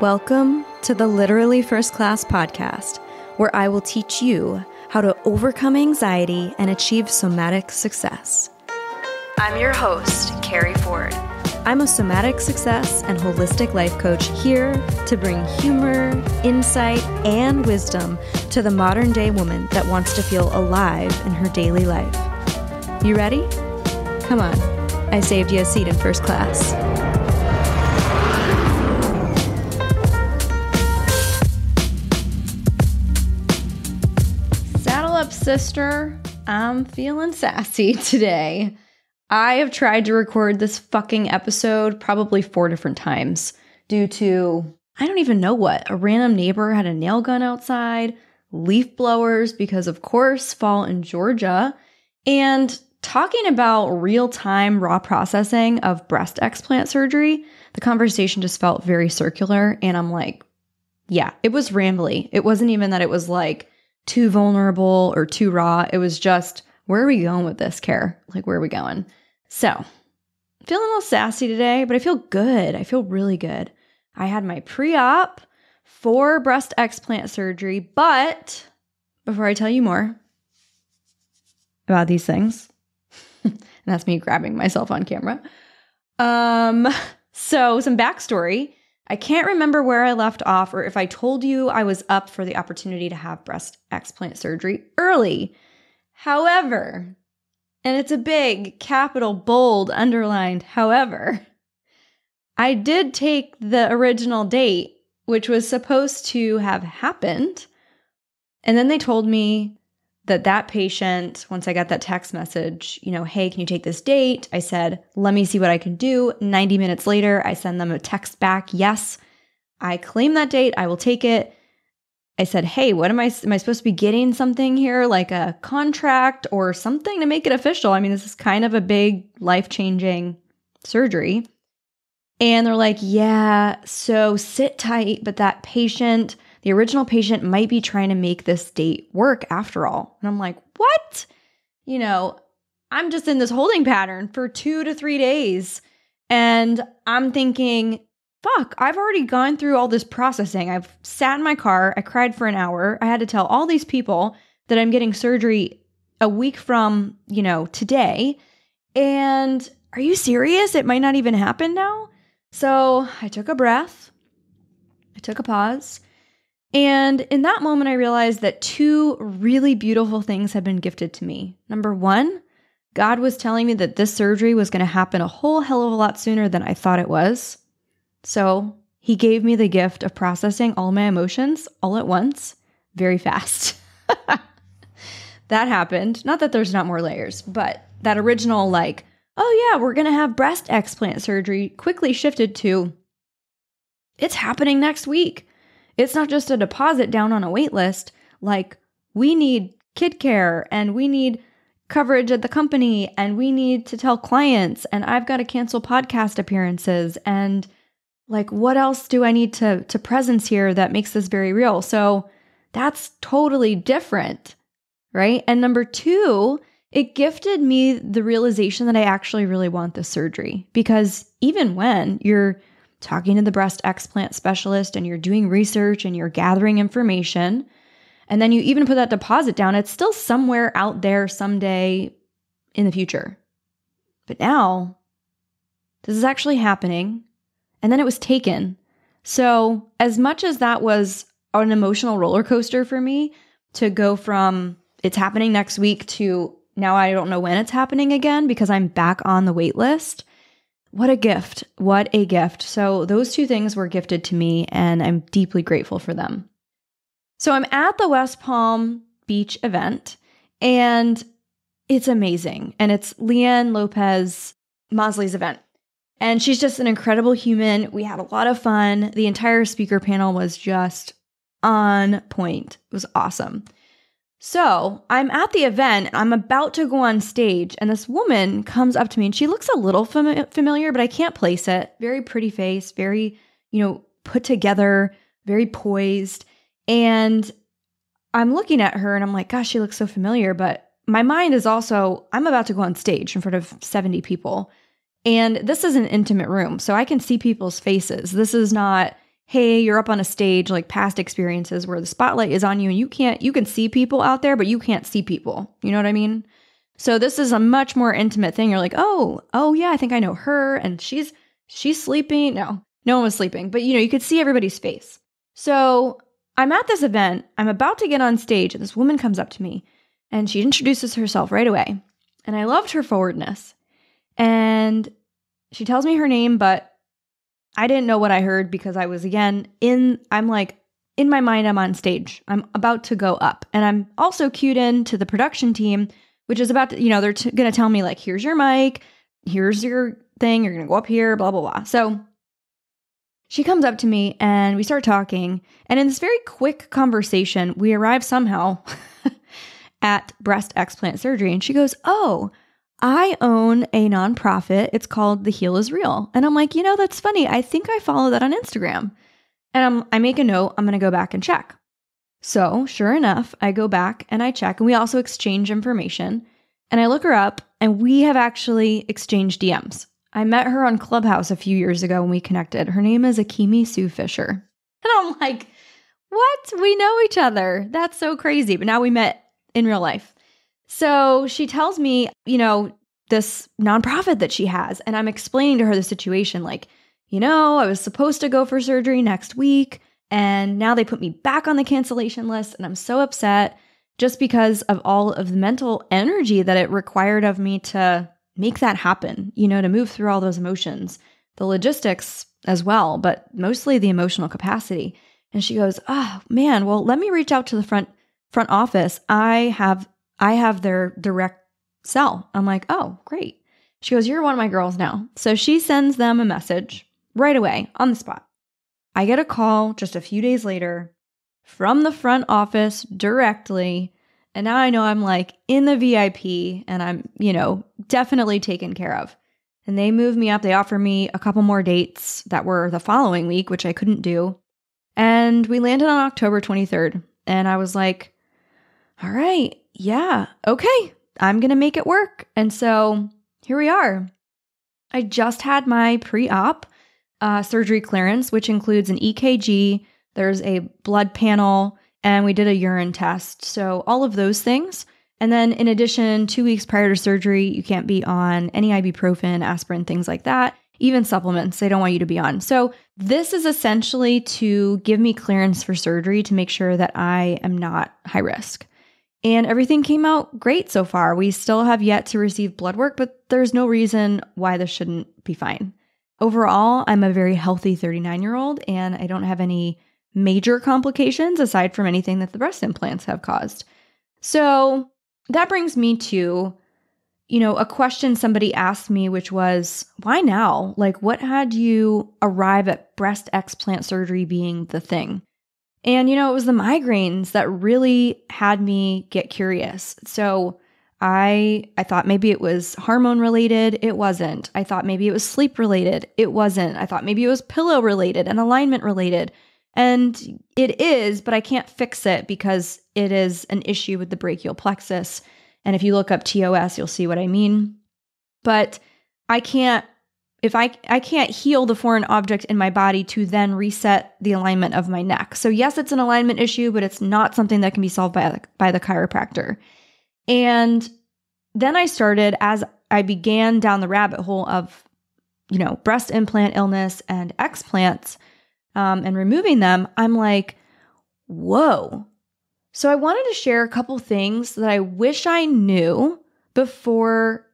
Welcome to the Literally First Class podcast, where I will teach you how to overcome anxiety and achieve somatic success. I'm your host, Keri Ford. I'm a somatic success and holistic life coach here to bring humor, insight, and wisdom to the modern day woman that wants to feel alive in her daily life. You ready? Come on, I saved you a seat in first class. Sister, I'm feeling sassy today. I have tried to record this fucking episode probably 4 different times due to, I don't even know what. A random neighbor had a nail gun outside, leaf blowers because of course, fall in Georgia, and talking about real-time raw processing of breast explant surgery. The conversation just felt very circular and I'm like, yeah, it was rambly. It wasn't even that it was like too vulnerable or too raw. It was just, where are we going with this, Care? Like, where are we going? So, feeling a little sassy today, but I feel good. I feel really good. I had my pre-op for breast explant surgery, but before I tell you more about these things, and that's me grabbing myself on camera. So some backstory. I can't remember where I left off or if I told you I was up for the opportunity to have breast explant surgery early. However, and it's a big, capital, bold, underlined, however, I did take the original date, which was supposed to have happened. And then they told me that patient, once I got that text message, hey, can you take this date? I said, let me see what I can do. 90 minutes later, I send them a text back. Yes, I claim that date. I will take it. I said, hey, am I supposed to be getting something here, like a contract or something to make it official? I mean, this is kind of a big life-changing surgery. And they're like, yeah, so sit tight, but that patient, the original patient, might be trying to make this date work after all. And I'm like, what? I'm just in this holding pattern for 2 to 3 days. And I'm thinking, fuck, I've already gone through all this processing. I've sat in my car. I cried for an hour. I had to tell all these people that I'm getting surgery a week from, today. And are you serious? It might not even happen now. So I took a breath. I took a pause. And in that moment, I realized that 2 really beautiful things had been gifted to me. Number 1, God was telling me that this surgery was going to happen a whole hell of a lot sooner than I thought it was. So he gave me the gift of processing all my emotions all at once, very fast. That happened. Not that there's not more layers, but that original oh yeah, we're going to have breast explant surgery quickly shifted to, it's happening next week. It's not just a deposit down on a wait list. We need kid care and we need coverage at the company and we need to tell clients and I've got to cancel podcast appearances and what else do I need to presence here that makes this very real? So that's totally different, right? And number 2, it gifted me the realization that I actually really want this surgery, because even when you're talking to the breast explant specialist and you're doing research and you're gathering information, and then you even put that deposit down, it's still somewhere out there someday in the future. But now, this is actually happening, and then it was taken. So as much as that was an emotional roller coaster for me to go from it's happening next week to now I don't know when it's happening again because I'm back on the wait list, what a gift. What a gift. So those 2 things were gifted to me and I'm deeply grateful for them. So I'm at the West Palm Beach event and it's amazing. And it's Leanne Lopez Mosley's event. And she's just an incredible human. We had a lot of fun. The entire speaker panel was just on point. It was awesome. So I'm at the event, I'm about to go on stage, and this woman comes up to me, and she looks a little familiar, but I can't place it. Very pretty face, very, put together, very poised. And I'm looking at her, and I'm like, gosh, she looks so familiar. But my mind is also, I'm about to go on stage in front of 70 people. And this is an intimate room, so I can see people's faces. This is not hey, you're up on a stage, like past experiences where the spotlight is on you and you can see people out there, but you can't see people. You know what I mean? So this is a much more intimate thing. You're like, oh yeah, I think I know her and she's sleeping. No one was sleeping, but you could see everybody's face. So I'm at this event. I'm about to get on stage and this woman comes up to me and she introduces herself right away. And I loved her forwardness. And she tells me her name, but I didn't know what I heard because I was, again, I'm like, in my mind, I'm on stage. I'm about to go up. And I'm also cued in to the production team, which is about to, they're going to tell me like, here's your mic, here's your thing, you're going to go up here, blah, blah, blah. So she comes up to me and we start talking. And in this very quick conversation, we arrive somehow at breast explant surgery. And she goes, oh, I own a nonprofit. It's called The Heal Is Real. And I'm like, that's funny. I think I follow that on Instagram. And I make a note. I'm going to go back and check. So sure enough, I go back and I check. And we also exchange information. And I look her up and we have actually exchanged DMs. I met her on Clubhouse a few years ago when we connected. Her name is Akimi Sue Fisher. And I'm like, what? We know each other. That's so crazy. But now we met in real life. So she tells me, this nonprofit that she has, and I'm explaining to her the situation, like, I was supposed to go for surgery next week, and now they put me back on the cancellation list, and I'm so upset just because of all of the mental energy that it required of me to make that happen, to move through all those emotions, the logistics as well, but mostly the emotional capacity. And she goes, oh man, well, let me reach out to the front office. I have their direct cell. I'm like, oh, great. She goes, you're one of my girls now. So she sends them a message right away on the spot. I get a call just a few days later from the front office directly. And now I know I'm like in the VIP and I'm, definitely taken care of. And they move me up. They offer me a couple more dates that were the following week, which I couldn't do. And we landed on October 23rd. And I was like, all right, yeah, okay, I'm going to make it work. And so here we are. I just had my pre-op surgery clearance, which includes an EKG, there's a blood panel, and we did a urine test. So all of those things. And then in addition, 2 weeks prior to surgery, you can't be on any ibuprofen, aspirin, things like that, even supplements they don't want you to be on. So this is essentially to give me clearance for surgery to make sure that I am not high risk. And everything came out great so far. We still have yet to receive blood work, but there's no reason why this shouldn't be fine. Overall, I'm a very healthy 39-year-old and I don't have any major complications aside from anything that the breast implants have caused. So that brings me to, a question somebody asked me, which was, why now? Like, what had you arrive at breast explant surgery being the thing? And, it was the migraines that really had me get curious. So I thought maybe it was hormone related. It wasn't. I thought maybe it was sleep related. It wasn't. I thought maybe it was pillow related and alignment related. And it is, but I can't fix it because it is an issue with the brachial plexus. And if you look up TOS, you'll see what I mean. But I can't heal the foreign object in my body to then reset the alignment of my neck. So yes, it's an alignment issue, but it's not something that can be solved by the chiropractor. And then I started, as I began down the rabbit hole of, breast implant illness and explants, and removing them, I'm like, whoa. So I wanted to share a couple things that I wish I knew before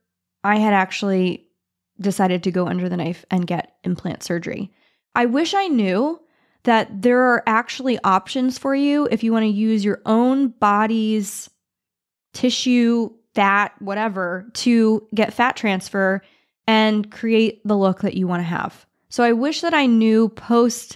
I had actually decided to go under the knife and get implant surgery. I wish I knew that there are actually options for you if you want to use your own body's tissue, fat, whatever, to get fat transfer and create the look that you want to have. So I wish that I knew post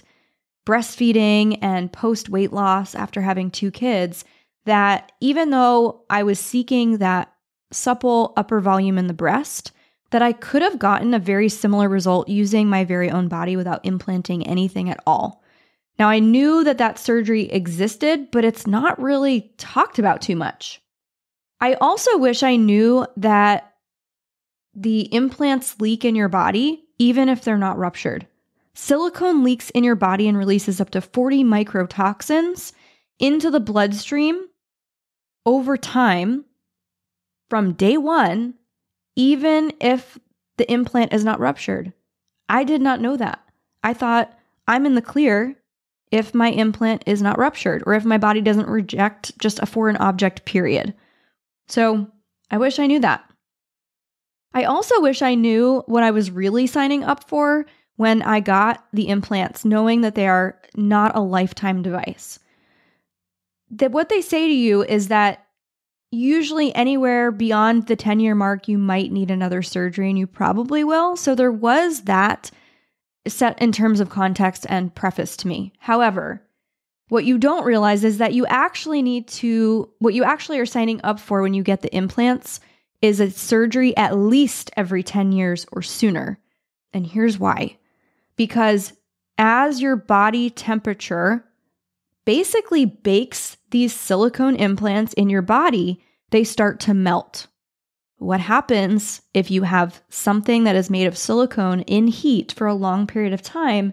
breastfeeding and post weight loss after having 2 kids that even though I was seeking that supple upper volume in the breast, that I could have gotten a very similar result using my very own body without implanting anything at all. Now, I knew that surgery existed, but it's not really talked about too much. I also wish I knew that the implants leak in your body, even if they're not ruptured. Silicone leaks in your body and releases up to 40 microtoxins into the bloodstream over time from day one, even if the implant is not ruptured. I did not know that. I thought I'm in the clear if my implant is not ruptured or if my body doesn't reject just a foreign object, period. So I wish I knew that. I also wish I knew what I was really signing up for when I got the implants, knowing that they are not a lifetime device. That what they say to you is that usually anywhere beyond the 10-year mark, you might need another surgery, and you probably will. So there was that set in terms of context and preface to me. However, what you don't realize is that what you actually are signing up for when you get the implants is a surgery at least every 10 years or sooner. And here's why. Because as your body temperature basically bakes these silicone implants in your body, they start to melt. What happens if you have something that is made of silicone in heat for a long period of time?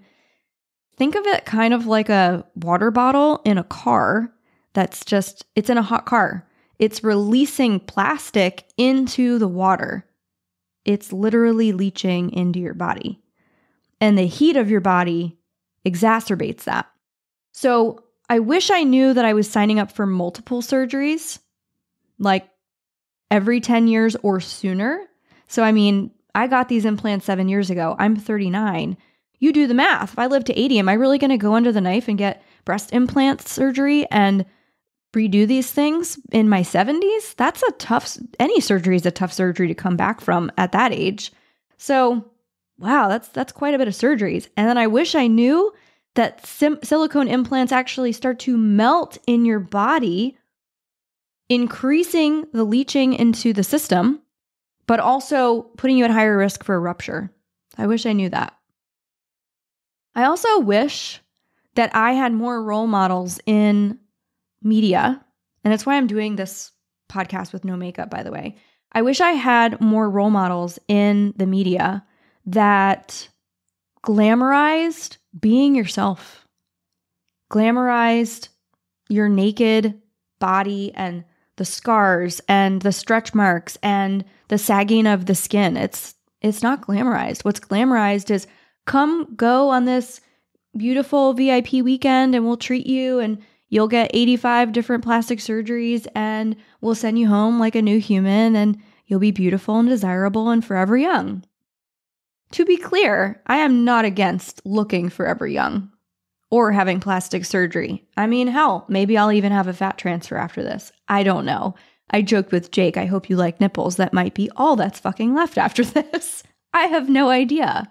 Think of it kind of like a water bottle in a car it's in a hot car. It's releasing plastic into the water. It's literally leaching into your body. And the heat of your body exacerbates that. So I wish I knew that I was signing up for multiple surgeries, like every 10 years or sooner. So, I mean, I got these implants 7 years ago. I'm 39. You do the math. If I live to 80, am I really going to go under the knife and get breast implant surgery and redo these things in my 70s? Any surgery is a tough surgery to come back from at that age. So, wow, that's quite a bit of surgeries. And then I wish I knew that silicone implants actually start to melt in your body, increasing the leaching into the system, but also putting you at higher risk for a rupture. I wish I knew that. I also wish that I had more role models in media, and that's why I'm doing this podcast with no makeup, by the way. I wish I had more role models in the media that glamorized being yourself, glamorized your naked body and the scars and the stretch marks and the sagging of the skin. It's not glamorized. What's glamorized is come go on this beautiful VIP weekend and we'll treat you and you'll get 85 different plastic surgeries and we'll send you home like a new human and you'll be beautiful and desirable and forever young. To be clear, I am not against looking forever young or having plastic surgery. I mean, hell, maybe I'll even have a fat transfer after this. I don't know. I joked with Jake, I hope you like nipples. That might be all that's fucking left after this. I have no idea.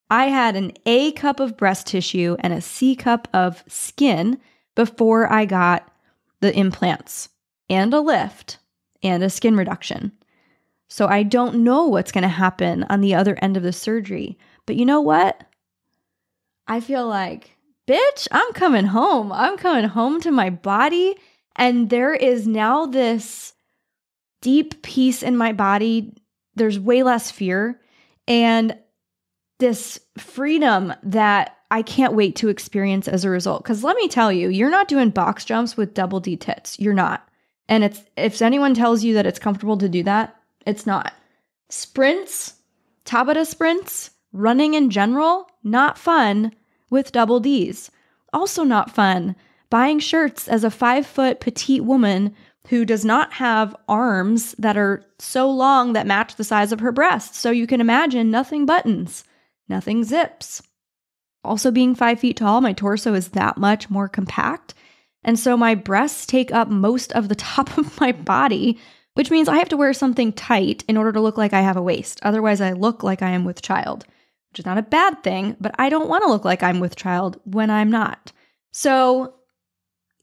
I had an A cup of breast tissue and a C cup of skin before I got the implants and a lift and a skin reduction. So I don't know what's going to happen on the other end of the surgery. But you know what? I feel like, bitch, I'm coming home. I'm coming home to my body. And there is now this deep peace in my body. There's way less fear and this freedom that I can't wait to experience as a result. Because let me tell you, you're not doing box jumps with double D tits. You're not. And if anyone tells you that it's comfortable to do that, it's not. Sprints, Tabata sprints, running in general, not fun with double Ds. Also not fun buying shirts as a 5-foot petite woman who does not have arms that are so long that match the size of her breasts. So you can imagine nothing buttons, nothing zips. Also being 5 feet tall, my torso is that much more compact. And so my breasts take up most of the top of my body, which means I have to wear something tight in order to look like I have a waist. Otherwise, I look like I am with child, which is not a bad thing, but I don't want to look like I'm with child when I'm not. So,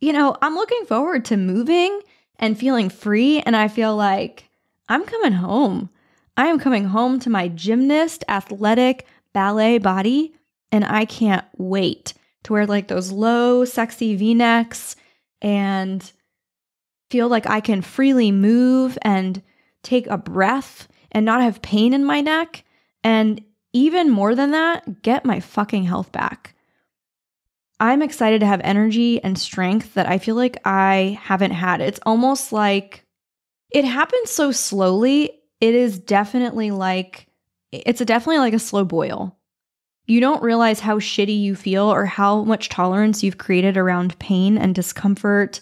I'm looking forward to moving and feeling free, and I feel like I'm coming home. I am coming home to my gymnast, athletic, ballet body, and I can't wait to wear like those low, sexy V-necks and feel like I can freely move and take a breath and not have pain in my neck. And even more than that, get my fucking health back. I'm excited to have energy and strength that I feel like I haven't had. It's almost like it happens so slowly. It's definitely like a slow boil. You don't realize how shitty you feel or how much tolerance you've created around pain and discomfort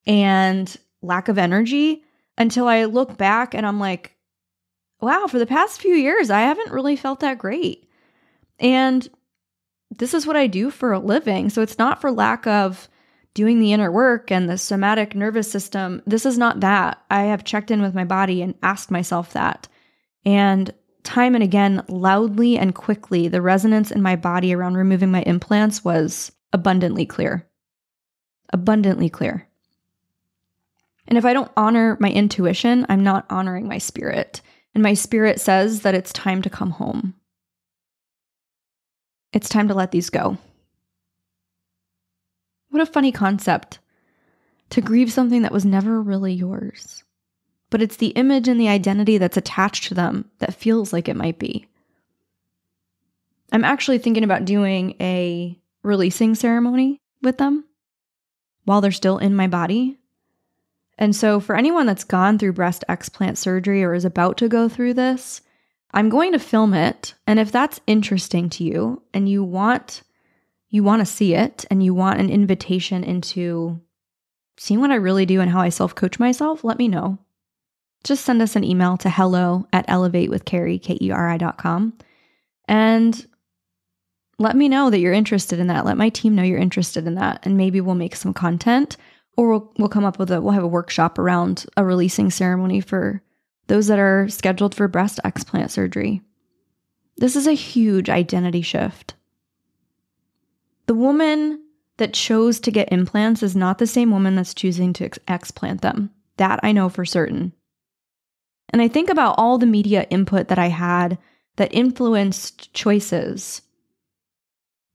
and lack of energy until I look back and I'm like, wow, for the past few years, I haven't really felt that great. And this is what I do for a living. So it's not for lack of doing the inner work and the somatic nervous system. This is not that. I have checked in with my body and asked myself that. And time and again, loudly and quickly, the resonance in my body around removing my implants was abundantly clear. Abundantly clear. And if I don't honor my intuition, I'm not honoring my spirit. And my spirit says that it's time to come home. It's time to let these go. What a funny concept. To grieve something that was never really yours. But it's the image and the identity that's attached to them that feels like it might be. I'm actually thinking about doing a releasing ceremony with them while they're still in my body. And so for anyone that's gone through breast explant surgery or is about to go through this, I'm going to film it. And if that's interesting to you and you want to see it and you want an invitation into seeing what I really do and how I self-coach myself, let me know. Just send us an email to hello@elevatewithkeri, KERI.com. And let me know that you're interested in that. Let my team know you're interested in that. And maybe we'll make some content or we'll come up with we'll have a workshop around a releasing ceremony for those that are scheduled for breast explant surgery. This is a huge identity shift. The woman that chose to get implants is not the same woman that's choosing to explant them. That I know for certain. And I think about all the media input that I had that influenced choices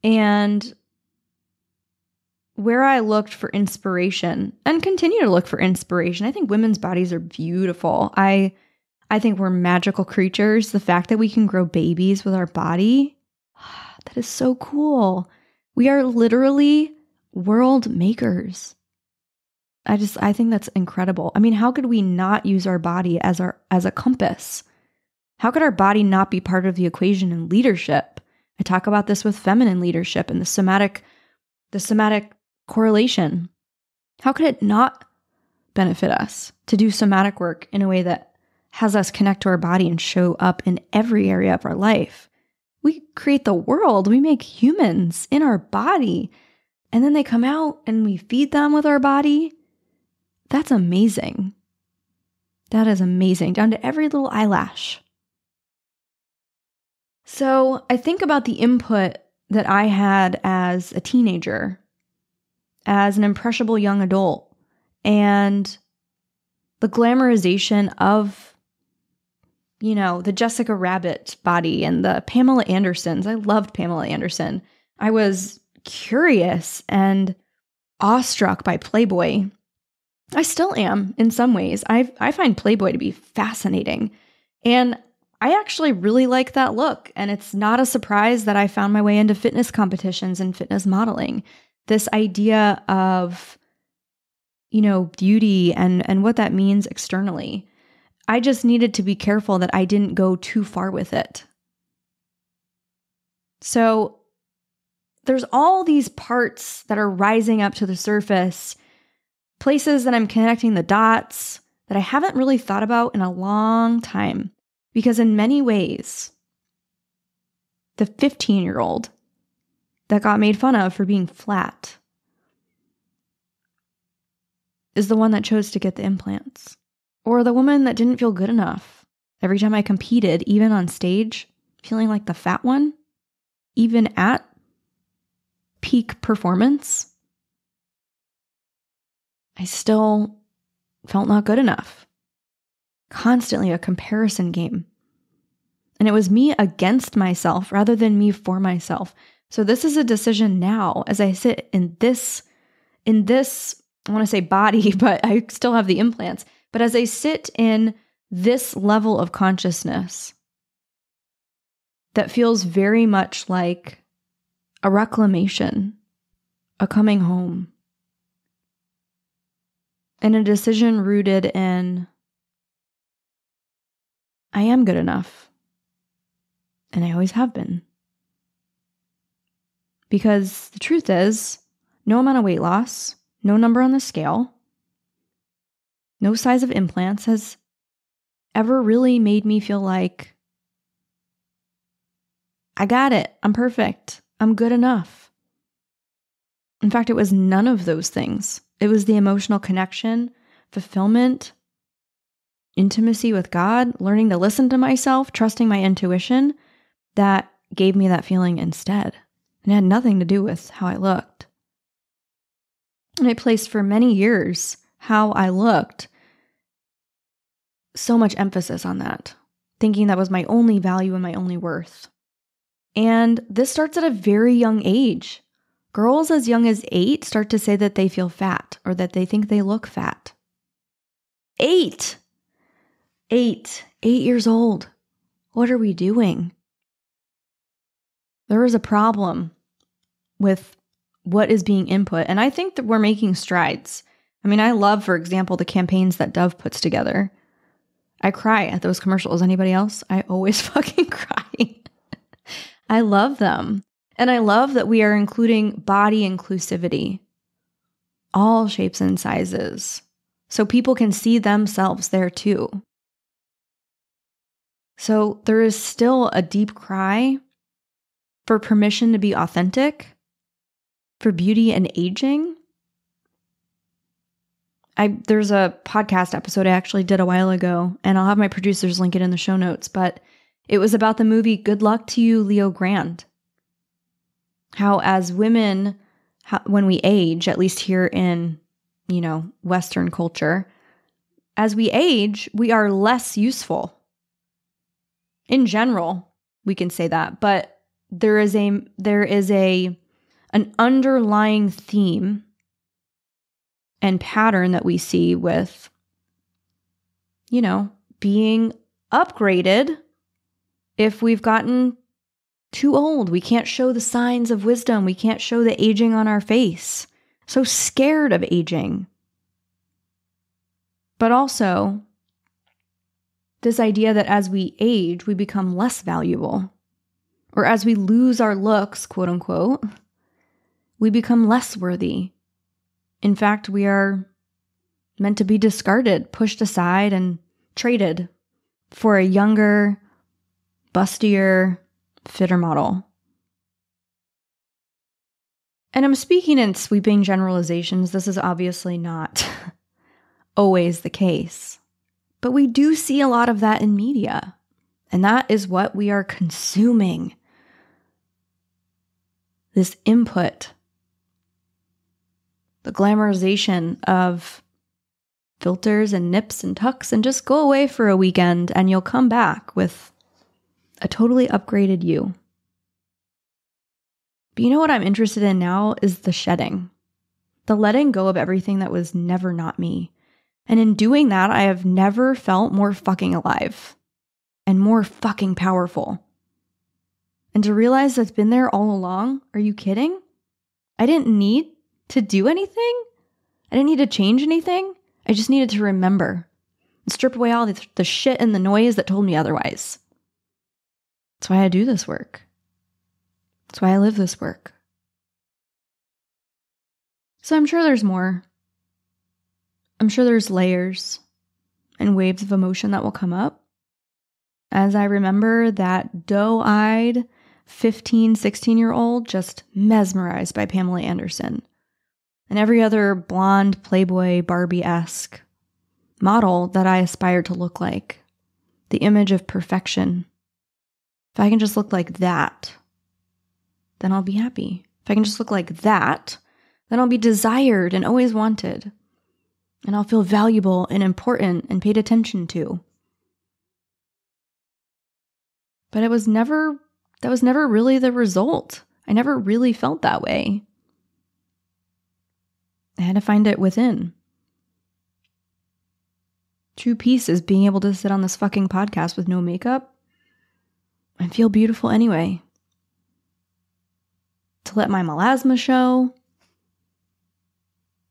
and where I looked for inspiration and continue to look for inspiration. I think women's bodies are beautiful. I think we're magical creatures. The fact that we can grow babies with our body, that is so cool. We are literally world makers. I think that's incredible. I mean, how could we not use our body as a compass? How could our body not be part of the equation in leadership? I talk about this with feminine leadership and the somatic correlation. How could it not benefit us to do somatic work in a way that has us connect to our body and show up in every area of our life? We create the world. We make humans in our body. And then they come out and we feed them with our body. That's amazing. That is amazing, down to every little eyelash. So I think about the input that I had as a teenager, as an impressionable young adult, and the glamorization of, the Jessica Rabbit body and the Pamela Andersons. I loved Pamela Anderson. I was curious and awestruck by Playboy. I still am in some ways. I find Playboy to be fascinating. And I actually really like that look. And it's not a surprise that I found my way into fitness competitions and fitness modeling. This idea of, beauty and what that means externally. I just needed to be careful that I didn't go too far with it. So there's all these parts that are rising up to the surface, places that I'm connecting the dots that I haven't really thought about in a long time. Because in many ways, the 15-year-old that got made fun of for being flat is the one that chose to get the implants. Or the woman that didn't feel good enough every time I competed, even on stage, feeling like the fat one, even at peak performance, I still felt not good enough. Constantly a comparison game. And it was me against myself rather than me for myself. So this is a decision now as I sit in this, I want to say body, but I still have the implants. But as I sit in this level of consciousness, that feels very much like a reclamation, a coming home, and a decision rooted in, I am good enough, and I always have been. Because the truth is, no amount of weight loss, no number on the scale, no size of implants has ever really made me feel like, I got it, I'm perfect, I'm good enough. In fact, it was none of those things. It was the emotional connection, fulfillment, intimacy with God, learning to listen to myself, trusting my intuition that gave me that feeling instead. And it had nothing to do with how I looked. And I placed for many years how I looked so much emphasis on that, thinking that was my only value and my only worth. And this starts at a very young age. Girls as young as 8 start to say that they feel fat or that they think they look fat. 8 years old. What are we doing? There is a problem with what is being input, and I think that we're making strides. I mean, I love, for example, the campaigns that Dove puts together. I cry at those commercials. Anybody else? I always fucking cry. I love them. And I love that we are including body inclusivity, all shapes and sizes, so people can see themselves there too. So there is still a deep cry for permission to be authentic, for beauty and aging. There's a podcast episode I actually did a while ago, and I'll have my producers link it in the show notes, but it was about the movie Good Luck to You, Leo Grand. How as women, when we age, at least here in, Western culture, as we age, we are less useful. In general, we can say that, but there is an underlying theme and pattern that we see with, being upgraded if we've gotten too old. We can't show the signs of wisdom. We can't show the aging on our face. So scared of aging. But also, this idea that as we age, we become less valuable. Or as we lose our looks, quote unquote, we become less worthy. In fact, we are meant to be discarded, pushed aside, and traded for a younger, bustier, fitter model. And I'm speaking in sweeping generalizations. This is obviously not always the case. But we do see a lot of that in media. And that is what we are consuming. This input. The glamorization of filters and nips and tucks, and just go away for a weekend and you'll come back with a totally upgraded you. But you know what I'm interested in now is the shedding. The letting go of everything that was never not me. And in doing that, I have never felt more fucking alive and more fucking powerful. And to realize that's been there all along, are you kidding? I didn't need to do anything. I didn't need to change anything. I just needed to remember and strip away all the shit and the noise that told me otherwise. That's why I do this work. That's why I live this work. So I'm sure there's more. I'm sure there's layers and waves of emotion that will come up as I remember that doe-eyed 15, 16-year-old just mesmerized by Pamela Anderson and every other blonde Playboy Barbie-esque model that I aspired to look like. The image of perfection. If I can just look like that, then I'll be happy. If I can just look like that, then I'll be desired and always wanted. And I'll feel valuable and important and paid attention to. But that was never really the result. I never really felt that way. I had to find it within. True peace is being able to sit on this fucking podcast with no makeup and feel beautiful anyway. To let my melasma show,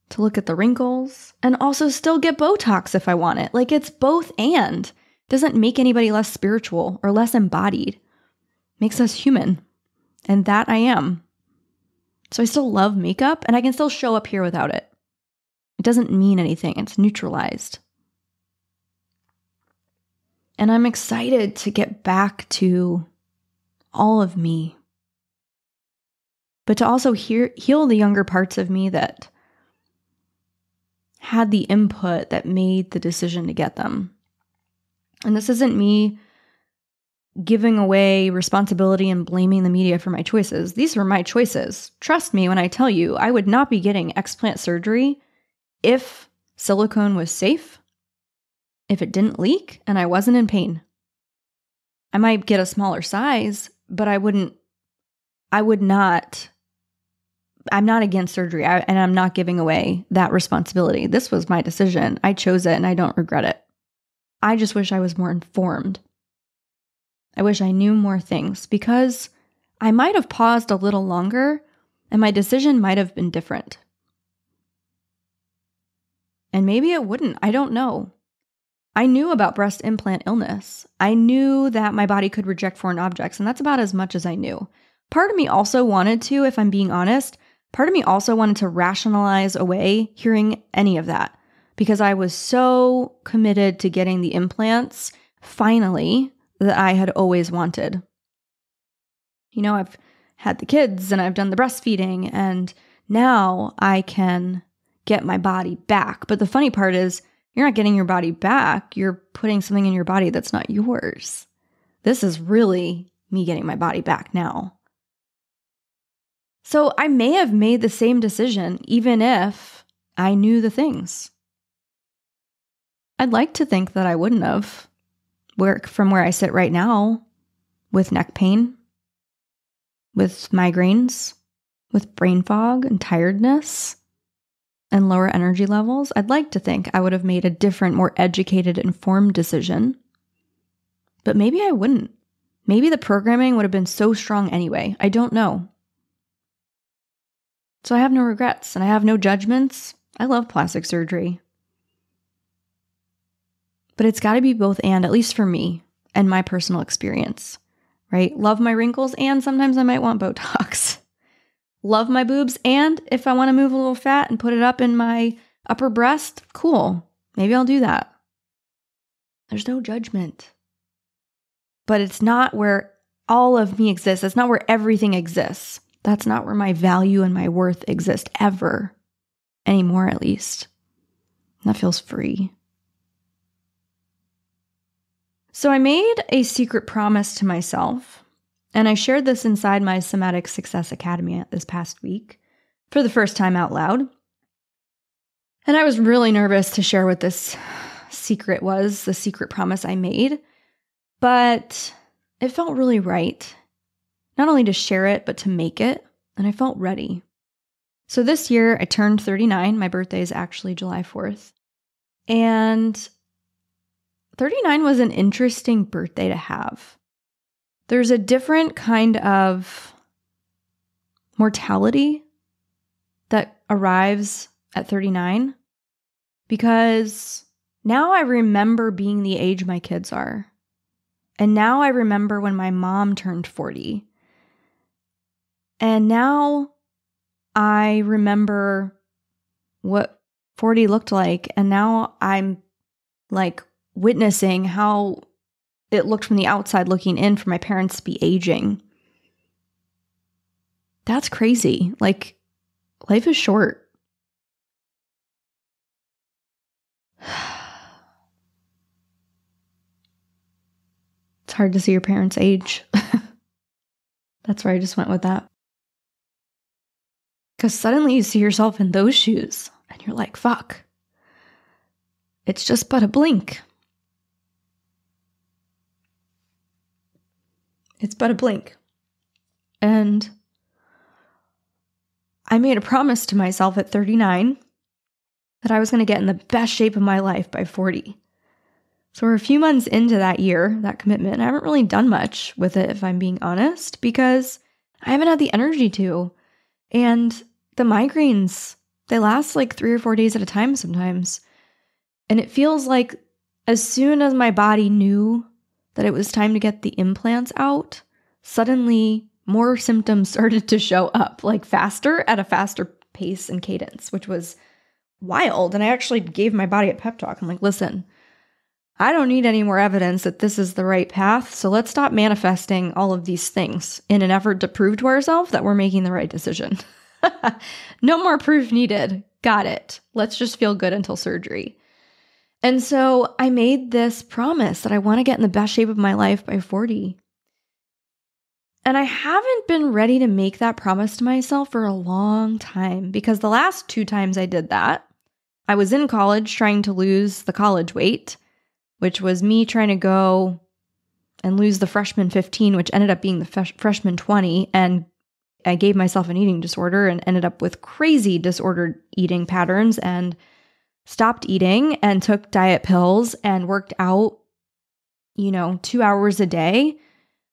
to look at the wrinkles, and also still get Botox if I want it. Like, it's both and. Doesn't make anybody less spiritual or less embodied. Makes us human. And that I am. So I still love makeup, and I can still show up here without it. It doesn't mean anything. It's neutralized. And I'm excited to get back to all of me. But to also heal the younger parts of me that had the input that made the decision to get them. And this isn't me giving away responsibility and blaming the media for my choices. These were my choices. Trust me when I tell you, I would not be getting explant surgery if silicone was safe, if it didn't leak, and I wasn't in pain. I might get a smaller size, but I'm not against surgery, and I'm not giving away that responsibility. This was my decision. I chose it, and I don't regret it. I just wish I was more informed. I wish I knew more things, because I might have paused a little longer, and my decision might have been different. And maybe it wouldn't. I don't know. I knew about breast implant illness. I knew that my body could reject foreign objects, and that's about as much as I knew. Part of me also wanted to, if I'm being honest, rationalize away hearing any of that, because I was so committed to getting the implants, finally, that I had always wanted. You know, I've had the kids, and I've done the breastfeeding, and now I can get my body back. But the funny part is, you're not getting your body back. You're putting something in your body that's not yours. This is really me getting my body back now. So I may have made the same decision even if I knew the things. I'd like to think that I wouldn't have. From where I sit right now, with neck pain, with migraines, with brain fog and tiredness, and lower energy levels, I'd like to think I would have made a different, more educated, informed decision. But maybe I wouldn't. Maybe the programming would have been so strong anyway. I don't know. So I have no regrets, and I have no judgments. I love plastic surgery. But it's got to be both and, at least for me and my personal experience, right? Love my wrinkles, and sometimes I might want Botox. Love my boobs, and if I want to move a little fat and put it up in my upper breast, cool. Maybe I'll do that. There's no judgment. But it's not where all of me exists. It's not where everything exists. That's not where my value and my worth exist ever. Anymore, at least. That feels free. So I made a secret promise to myself, and I shared this inside my Somatic Success Academy this past week for the first time out loud. And I was really nervous to share what this secret was, the secret promise I made, but it felt really right. Not only to share it, but to make it, and I felt ready. So this year I turned 39. My birthday is actually July 4th. And 39 was an interesting birthday to have. There's a different kind of mortality that arrives at 39, because now I remember being the age my kids are. And now I remember when my mom turned 40. And now I remember what 40 looked like. And now I'm like witnessing how it looked from the outside looking in for my parents to be aging. That's crazy. Like, life is short. It's hard to see your parents age. That's where I just went with that. Because suddenly you see yourself in those shoes and you're like, fuck. It's just but a blink. It's but a blink. And I made a promise to myself at 39 that I was going to get in the best shape of my life by 40. So we're a few months into that year, that commitment. I haven't really done much with it, if I'm being honest, because I haven't had the energy to. And the migraines, they last like 3 or 4 days at a time sometimes. And it feels like as soon as my body knew that it was time to get the implants out, suddenly more symptoms started to show up, like faster, at a faster pace and cadence, which was wild. And I actually gave my body a pep talk. I'm like, listen, I don't need any more evidence that this is the right path, so let's stop manifesting all of these things in an effort to prove to ourselves that we're making the right decision. No more proof needed. Got it. Let's just feel good until surgery. And so I made this promise that I want to get in the best shape of my life by 40. And I haven't been ready to make that promise to myself for a long time, because the last 2 times I did that, I was in college trying to lose the college weight, which was me trying to go and lose the freshman 15, which ended up being the freshman 20. And I gave myself an eating disorder and ended up with crazy disordered eating patterns and stopped eating and took diet pills and worked out, 2 hours a day.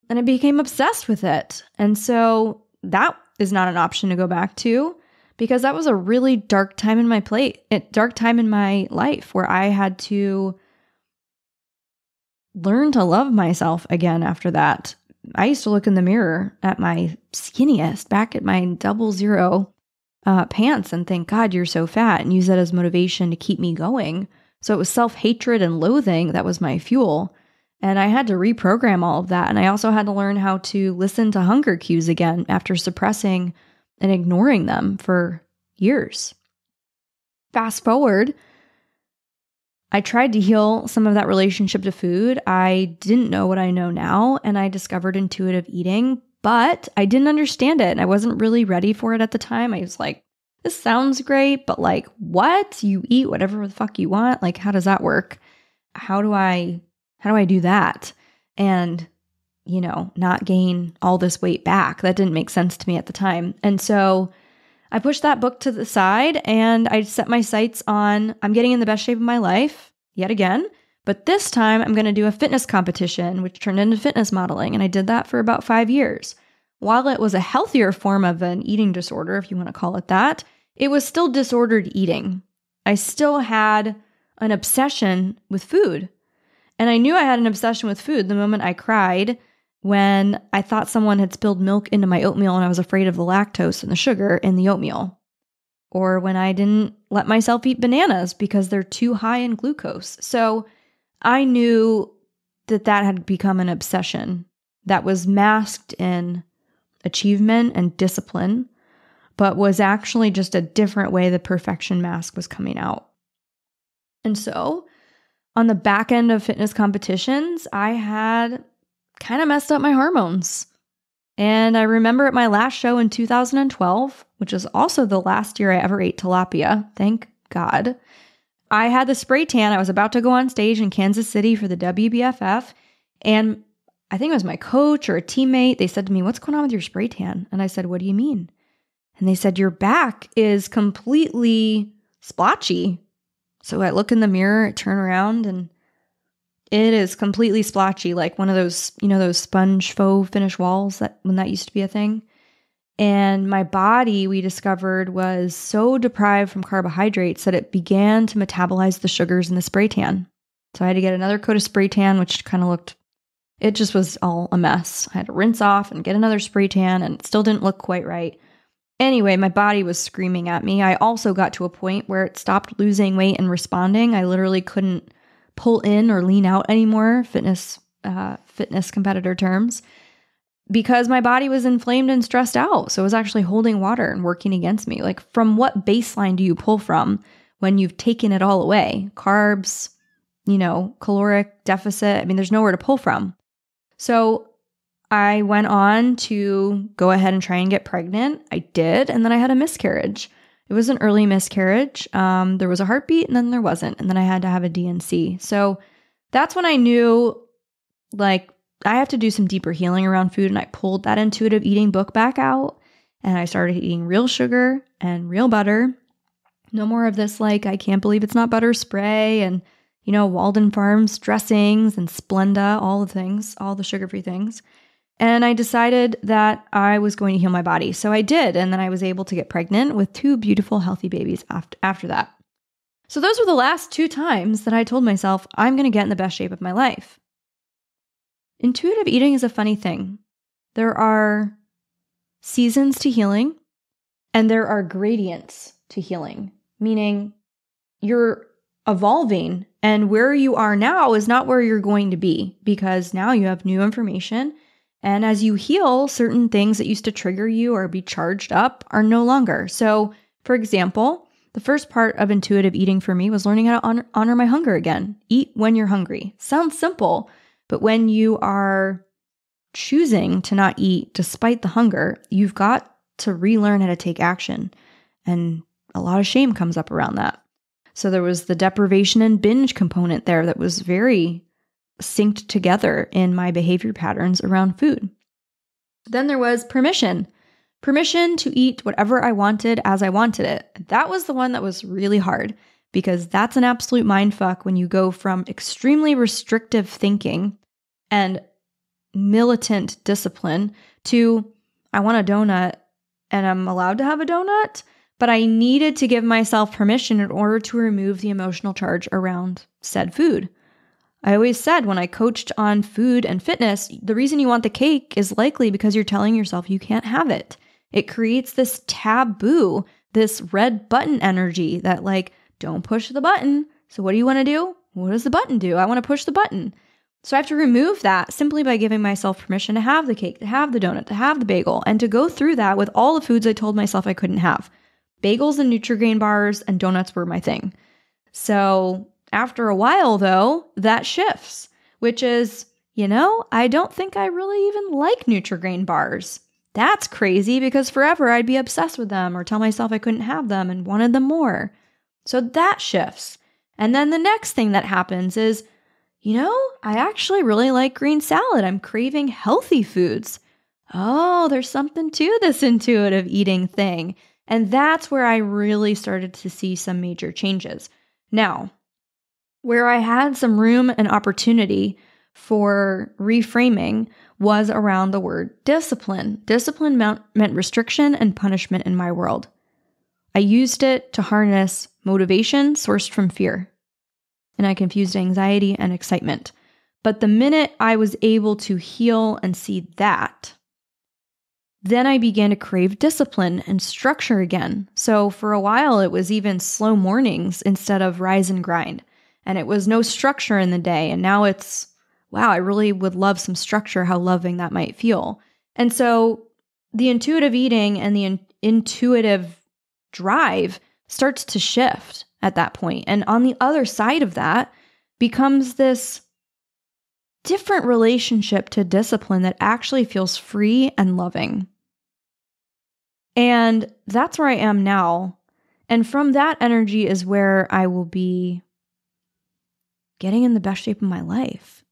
And I became obsessed with it. And so that is not an option to go back to, because that was a really dark time in my life where I had to learn to love myself again after that. I used to look in the mirror at my skinniest, back at my 00 pants, and think, God, you're so fat, and use that as motivation to keep me going. So it was self-hatred and loathing that was my fuel. And I had to reprogram all of that. And I also had to learn how to listen to hunger cues again after suppressing and ignoring them for years. Fast forward, I tried to heal some of that relationship to food. I didn't know what I know now, and I discovered intuitive eating, but I didn't understand it, and I wasn't really ready for it at the time. I was like, this sounds great, but like, what? You eat whatever the fuck you want? Like, how does that work? How do I do that? And, not gain all this weight back? That didn't make sense to me at the time. And so I pushed that book to the side and I set my sights on, I'm getting in the best shape of my life yet again, but this time I'm going to do a fitness competition, which turned into fitness modeling. And I did that for about 5 years. While it was a healthier form of an eating disorder, if you want to call it that, it was still disordered eating. I still had an obsession with food. And I knew I had an obsession with food the moment I cried when I thought someone had spilled milk into my oatmeal and I was afraid of the lactose and the sugar in the oatmeal. Or when I didn't let myself eat bananas because they're too high in glucose. So I knew that had become an obsession that was masked in achievement and discipline, but was actually just a different way the perfection mask was coming out. And so on the back end of fitness competitions, I had kind of messed up my hormones. And I remember at my last show in 2012, which is also the last year I ever ate tilapia, thank God, I had the spray tan. I was about to go on stage in Kansas City for the WBFF. And I think it was my coach or a teammate. They said to me, "What's going on with your spray tan?" And I said, "What do you mean?" And they said, "Your back is completely splotchy." So I look in the mirror, turn around, and it is completely splotchy, like one of those, those sponge faux finish walls when that used to be a thing. And my body, we discovered, was so deprived from carbohydrates that it began to metabolize the sugars in the spray tan. So I had to get another coat of spray tan, which kind of it just was all a mess. I had to rinse off and get another spray tan, and it still didn't look quite right. Anyway, my body was screaming at me. I also got to a point where it stopped losing weight and responding. I literally couldn't pull in or lean out anymore, fitness competitor terms, because my body was inflamed and stressed out. So it was actually holding water and working against me. Like, from what baseline do you pull from when you've taken it all away? Carbs, caloric deficit. I mean, there's nowhere to pull from. So I went on to go ahead and try and get pregnant. I did. And then I had a miscarriage. It was an early miscarriage. There was a heartbeat and then there wasn't. And then I had to have a DNC. So that's when I knew, I have to do some deeper healing around food. And I pulled that intuitive eating book back out and I started eating real sugar and real butter. No more of this, I can't believe it's not butter spray and, Walden Farms dressings and Splenda, all the things, all the sugar-free things. And I decided that I was going to heal my body. So I did. And then I was able to get pregnant with 2 beautiful, healthy babies after that. So those were the last 2 times that I told myself I'm going to get in the best shape of my life. Intuitive eating is a funny thing. There are seasons to healing and there are gradients to healing, meaning you're evolving and where you are now is not where you're going to be because now you have new information. And as you heal, certain things that used to trigger you or be charged up are no longer. So, for example, the first part of intuitive eating for me was learning how to honor my hunger again. Eat when you're hungry. Sounds simple, but when you are choosing to not eat despite the hunger, you've got to relearn how to take action. And a lot of shame comes up around that. So there was the deprivation and binge component there that was very synced together in my behavior patterns around food. Then there was permission to eat whatever I wanted as I wanted it. That was the one that was really hard because that's an absolute mindfuck when you go from extremely restrictive thinking and militant discipline to I want a donut and I'm allowed to have a donut, but I needed to give myself permission in order to remove the emotional charge around said food. I always said when I coached on food and fitness, the reason you want the cake is likely because you're telling yourself you can't have it. It creates this taboo, this red button energy that don't push the button. So what do you want to do? What does the button do? I want to push the button. So I have to remove that simply by giving myself permission to have the cake, to have the donut, to have the bagel, and to go through that with all the foods I told myself I couldn't have. Bagels and Nutri-Grain bars and donuts were my thing. So after a while, though, that shifts, which is, I don't think I really even like Nutri-Grain bars. That's crazy because forever I'd be obsessed with them or tell myself I couldn't have them and wanted them more. So that shifts. And then the next thing that happens is, I actually really like green salad. I'm craving healthy foods. Oh, there's something to this intuitive eating thing. And that's where I really started to see some major changes. Now, where I had some room and opportunity for reframing was around the word discipline. Discipline meant restriction and punishment in my world. I used it to harness motivation sourced from fear. And I confused anxiety and excitement. But the minute I was able to heal and see that, then I began to crave discipline and structure again. So for a while, it was even slow mornings instead of rise and grind. And it was no structure in the day. And now it's, wow, I really would love some structure, how loving that might feel. And so the intuitive eating and the intuitive drive starts to shift at that point. And on the other side of that becomes this different relationship to discipline that actually feels free and loving. And that's where I am now. And from that energy is where I will be getting in the best shape of my life.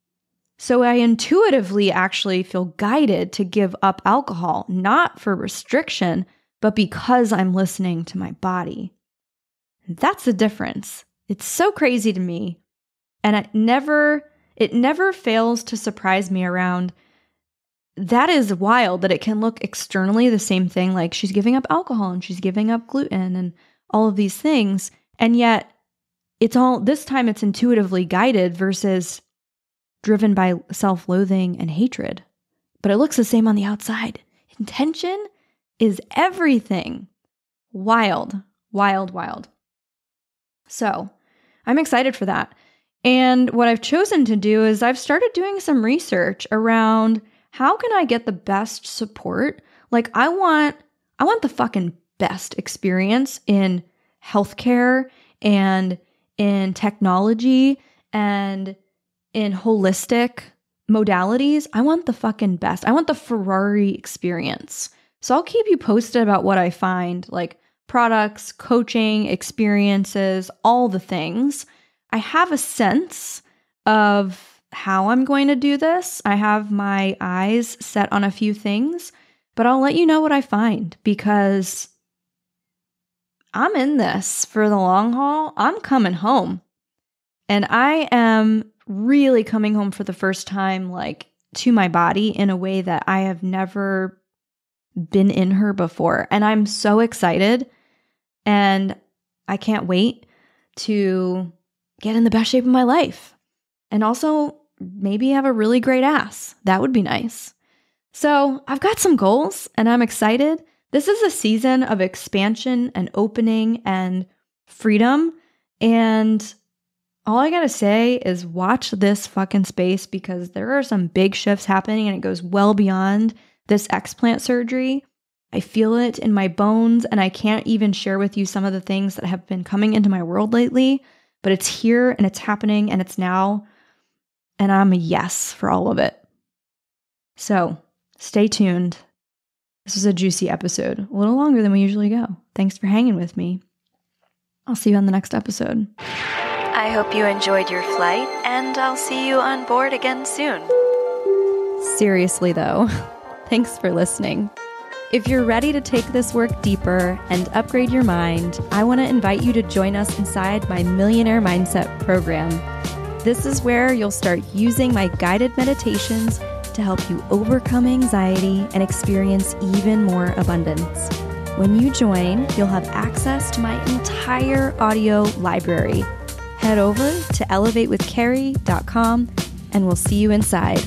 So I intuitively actually feel guided to give up alcohol, not for restriction, but because I'm listening to my body. That's the difference. It's so crazy to me. And it never fails to surprise me around. That is wild that it can look externally the same thing, like she's giving up alcohol and she's giving up gluten and all of these things. And yet this time it's intuitively guided versus driven by self-loathing and hatred. But it looks the same on the outside. Intention is everything. Wild, wild, wild. So I'm excited for that. And what I've chosen to do is I've started doing some research around how can I get the best support? Like I want the fucking best experience in healthcare and in technology and in holistic modalities. I want the fucking best. I want the Ferrari experience. So I'll keep you posted about what I find, like products, coaching, experiences, all the things. I have a sense of how I'm going to do this. I have my eyes set on a few things, but I'll let you know what I find because I'm in this for the long haul. I'm coming home. And I am really coming home for the first time, like, to my body in a way that I have never been in her before. And I'm so excited. And I can't wait to get in the best shape of my life. And also maybe have a really great ass. That would be nice. So I've got some goals and I'm excited. This is a season of expansion and opening and freedom. And all I gotta say is watch this fucking space, because there are some big shifts happening and it goes well beyond this explant surgery. I feel it in my bones, and I can't even share with you some of the things that have been coming into my world lately, but it's here and it's happening and it's now, and I'm a yes for all of it. So stay tuned. This was a juicy episode, a little longer than we usually go. Thanks for hanging with me. I'll see you on the next episode. I hope you enjoyed your flight, and I'll see you on board again soon. Seriously though, thanks for listening. If you're ready to take this work deeper and upgrade your mind, I want to invite you to join us inside my Millionaire Mindset program. This is where you'll start using my guided meditations to help you overcome anxiety and experience even more abundance. When you join, you'll have access to my entire audio library. Head over to elevatewithkeri.com and we'll see you inside.